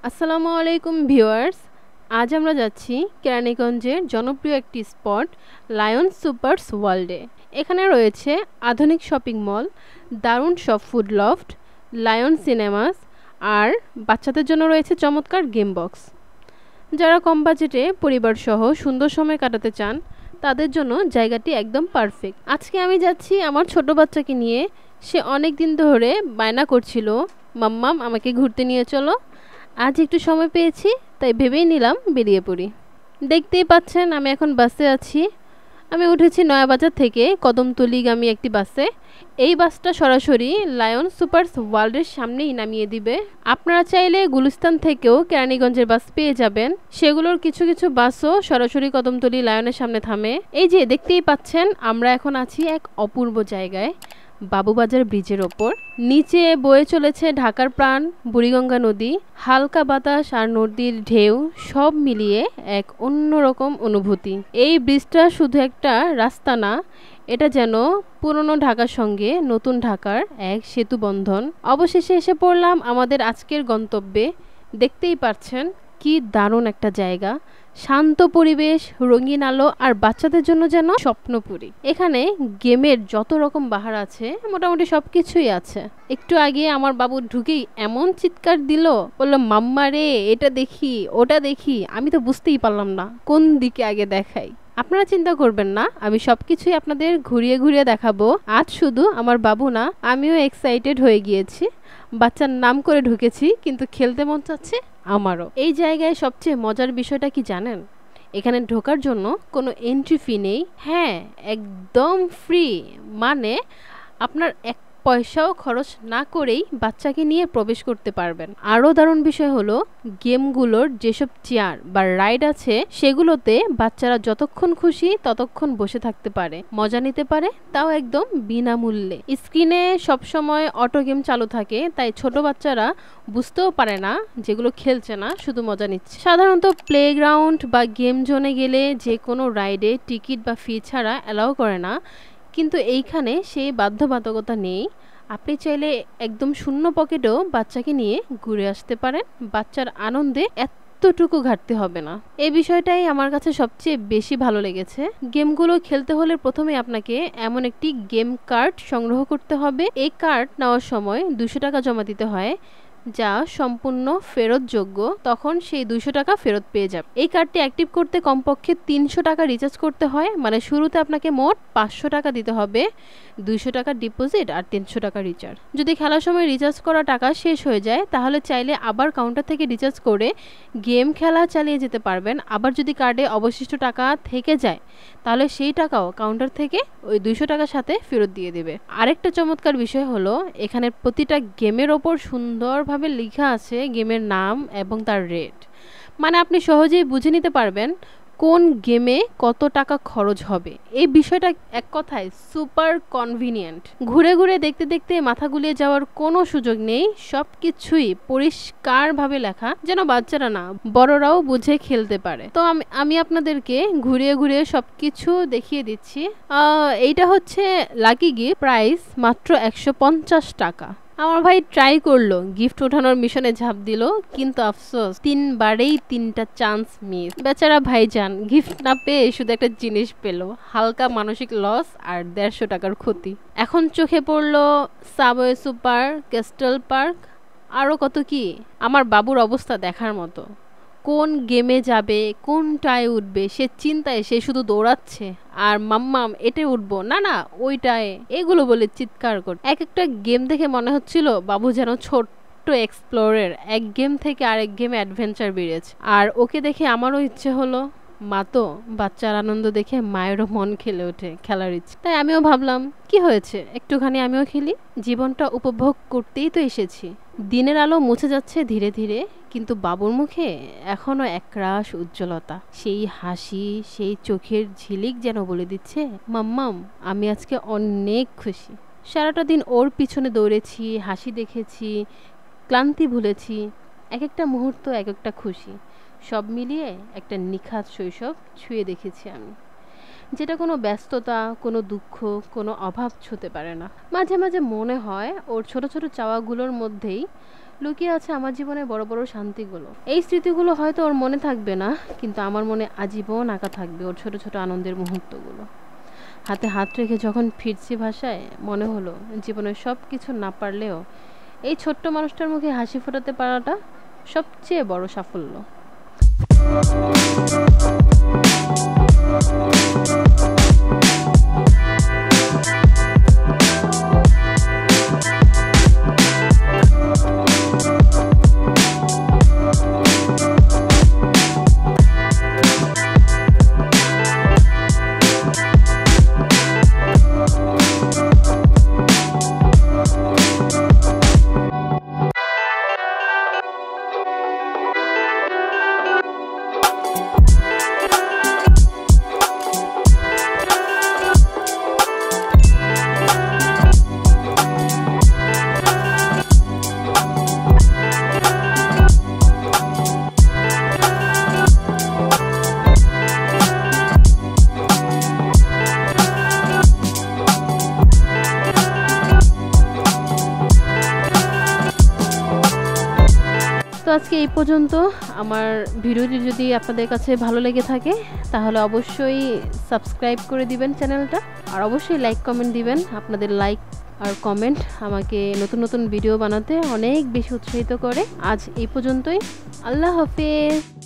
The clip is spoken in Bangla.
আসসালামু আলাইকুম ভিউয়ার্স। আজ আমরা যাচ্ছি কেরানীগঞ্জের জনপ্রিয় একটি স্পট লায়ন সুপারস ওয়ার্ল্ডে। এখানে রয়েছে আধুনিক শপিং মল, দারুণ সব ফুড লফট, লায়ন সিনেমাস আর বাচ্চাদের জন্য রয়েছে চমৎকার গেম বক্স। যারা কম বাজেটে পরিবার সহ সুন্দর সময় কাটাতে চান তাদের জন্য জায়গাটি একদম পারফেক্ট। আজকে আমি যাচ্ছি আমার ছোট বাচ্চাকে নিয়ে। সে অনেক দিন ধরে বায়না করছিল, মাম্মাম আমাকে ঘুরতে নিয়ে চলো। আজ একটু সময় পেয়েছি, তাই ভেবেই নিলাম বেরিয়ে পড়ি। দেখতেই পাচ্ছেন আমি এখন বাসে আছি। আমি উঠেছি নয়াবাজার থেকে কদমতলীগামী একটি বাসে। এই বাসটা সরাসরি লায়ন সুপারস ওয়ার্ল্ডের সামনেই নামিয়ে দিবে। আপনারা চাইলে গুলিস্তান থেকেও কেরানীগঞ্জের বাস পেয়ে যাবেন। সেগুলোর কিছু কিছু বাসও সরাসরি কদমতলী লায়নের সামনে থামে। এই যে দেখতেই পাচ্ছেন আমরা এখন আছি এক অপূর্ব জায়গায়, বাবুবাজার ব্রিজের ওপর। নিচে বয়ে চলেছে ঢাকার প্রাণ বুড়িগঙ্গা নদী। হালকা বাতাস আর নদীর ঢেউ সব মিলিয়ে এক অন্যরকম অনুভূতি। এই ব্রিজটা শুধু একটা রাস্তা না, এটা যেন পুরনো ঢাকার সঙ্গে নতুন ঢাকার এক সেতু বন্ধন। অবশেষে এসে পড়লাম আমাদের আজকের গন্তব্যে। দেখতেই পাচ্ছেন কি দারুণ একটা জায়গা, শান্ত পরিবেশ, রঙিন আলো আর বাচ্চাদের জন্য যেন স্বপ্নপুরী। এখানে গেমের যত রকম বাহার আছে মোটামুটি সবকিছুই আছে। একটু আগে আমার বাবু ঢুকেই এমন চিৎকার দিল, বললো মাম্মা রে এটা দেখি ওটা দেখি। আমি তো বুঝতেই পারলাম না কোন দিকে আগে দেখাই। আপনারা চিন্তা করবেন না, আমি সবকিছুই আপনাদের ঘুরিয়ে ঘুরিয়ে দেখাবো। আজ শুধু আমার বাবু না, আমিও এক্সাইটেড হয়ে গিয়েছি। বাচ্চার নাম করে ঢুকেছি, কিন্তু খেলতে মন চাচ্ছে আমারও। এই জায়গায় সবচেয়ে মজার বিষয়টা কি জানেন? এখানে ঢোকার জন্য কোনো এন্ট্রি ফি নেই। হ্যাঁ, একদম ফ্রি। মানে আপনার এক পয়সাও খরচ না করেই বাচ্চাকে নিয়ে প্রবেশ করতে পারবেন। আরও দারুণ বিষয় হলো গেমগুলোর যেসব চেয়ার বা রাইড আছে সেগুলোতে বাচ্চারা যতক্ষণ খুশি ততক্ষণ বসে থাকতে পারে, মজা নিতে পারে, তাও একদম বিনামূল্যে। স্ক্রিনে সবসময় অটো গেম চালু থাকে, তাই ছোট বাচ্চারা বুঝতেও পারে না যেগুলো খেলছে না, শুধু মজা নিচ্ছে। সাধারণত প্লেগ্রাউন্ড বা গেম জোনে গেলে যে কোনো রাইডে টিকিট বা ফি ছাড়া অ্যালাউ করে না, কিন্তু এইখানে সেই বাধ্যবাধকতা নেই। আপনি চাইলে একদম শূন্য পকেটেও বাচ্চাকে নিয়ে ঘুরে আসতে পারেন। বাচ্চার আনন্দে এতটুকু ঘাটতি হবে না। এই বিষয়টাই আমার কাছে সবচেয়ে বেশি ভালো লেগেছে। গেমগুলো খেলতে হলে প্রথমে আপনাকে এমন একটি গেম কার্ড সংগ্রহ করতে হবে। এই কার্ড নেওয়ার সময় 200 টাকা জমা দিতে হয়, যা সম্পূর্ণ ফেরতযোগ্য। তখন সেই 200 টাকা ফেরত পেয়ে যাবে। এই কার্ডটি অ্যাক্টিভ করতে কমপক্ষে 300 টাকা রিচার্জ করতে হয়। মানে শুরুতে আপনাকে মোট 500 টাকা দিতে হবে, 200 টাকা ডিপোজিট আর 300 টাকা রিচার্জ। যদি খেলার সময় রিচার্জ করা টাকা শেষ হয়ে যায় তাহলে চাইলে আবার কাউন্টার থেকে রিচার্জ করে গেম খেলা চালিয়ে যেতে পারবেন। আবার যদি কার্ডে অবশিষ্ট টাকা থেকে যায় তাহলে সেই টাকাও কাউন্টার থেকে ওই 200 টাকার সাথে ফেরত দিয়ে দেবে। আরেকটা চমৎকার বিষয় হলো এখানের প্রতিটা গেমের ওপর সুন্দরভাবে লেখা আছে গেমের নাম এবং তার রেট। মানে আপনি সহজেই বুঝে নিতে পারবেন কোন গেমে কত টাকা খরচ হবে। এই বিষয়টা এক কথায় সুপার কনভিনিয়েন্ট। ঘুরে ঘুরে দেখতে দেখতে মাথা গুলিয়ে যাওয়ার কোনো সুযোগ নেই। সব কিছুই পরিষ্কারভাবে লেখা, যেন বাচ্চারা না বড়রাও বুঝে খেলতে পারে। তো আমি আপনাদেরকে ঘুরিয়ে ঘুরিয়ে সবকিছু দেখিয়ে দিচ্ছি। এইটা হচ্ছে লাকি গিফট, প্রাইস মাত্র 150 টাকা। আমার ভাই ট্রাই করলো গিফট ওঠানোর মিশনে ঝাঁপ দিল, কিন্তু আফসোস 3বারেই 3টা চান্স মিস। বেচারা ভাইজান গিফট না পেয়ে শুধু একটা জিনিস পেল। হালকা মানসিক লস আর 150 টাকার ক্ষতি। এখন চোখে পড়লো সাবওয়ে সুপার, ক্যাস্টল পার্ক, আরও কত কি। আমার বাবুর অবস্থা দেখার মতো। কোন গেমে যাবে, কোনটায় উঠবে সে চিন্তায় সে শুধু দৌড়াচ্ছে। আর মাম্মাম এটে উঠবো না, না ওইটায়, এগুলো বলে চিৎকার কর। এক একটা গেম দেখে মনে হচ্ছিল বাবু যেন ছোট্ট এক্সপ্লোরের, এক গেম থেকে আরেক গেমে অ্যাডভেঞ্চার বেড়েছে। আর ওকে দেখে আমারও ইচ্ছে হলো। মা তো, বাচ্চার আনন্দ দেখে মায়েরও মন খেলে ওঠে, খেলার ইচ্ছে। তাই আমিও ভাবলাম কি হয়েছে, একটুখানি আমিও খেলি। জীবনটা উপভোগ করতেই তো এসেছি। দিনের আলো মুছে যাচ্ছে ধীরে ধীরে, কিন্তু বাবুর মুখে এখনো একরাশ উজ্জ্বলতা। সেই হাসি, সেই চোখের ঝিলিক যেন বলে দিচ্ছে মাম্মাম আমি আজকে অনেক খুশি। সারাটা দিন ওর পিছনে দৌড়েছি, হাসি দেখেছি, ক্লান্তি ভুলেছি। এক একটা মুহূর্ত এক একটা খুশি, সব মিলিয়ে একটা নিখাত শৈশব ছুঁয়ে দেখেছি আমি। যেটা কোনো ব্যস্ততা, কোনো দুঃখ, কোনো অভাব ছুঁতে পারে না। মাঝে মাঝে মনে হয় ওর ছোট ছোট চাওয়াগুলোর মধ্যেই লুকিয়ে আছে আমার জীবনের বড় বড় শান্তিগুলো। এই স্মৃতিগুলো হয়তো ওর মনে থাকবে না, কিন্তু আমার মনে আজীবন আঁকা থাকবে ওর ছোট ছোট আনন্দের মুহূর্তগুলো। হাতে হাত রেখে যখন ফিরছি ভাষায়, মনে হলো জীবনের সব কিছু না পারলেও এই ছোট্ট মানুষটার মুখে হাসি ফোটাতে পারাটা সবচেয়ে বড় সাফল্য। তো আজকে এই পর্যন্ত। আমার ভিডিওটি যদি আপনাদের কাছে ভালো লেগে থাকে তাহলে অবশ্যই সাবস্ক্রাইব করে দিবেন চ্যানেলটা, আর অবশ্যই লাইক কমেন্ট দিবেন। আপনাদের লাইক আর কমেন্ট আমাকে নতুন নতুন ভিডিও বানাতে অনেক বেশি উৎসাহিত করে। আজ এই পর্যন্তই। আল্লাহ হাফেজ।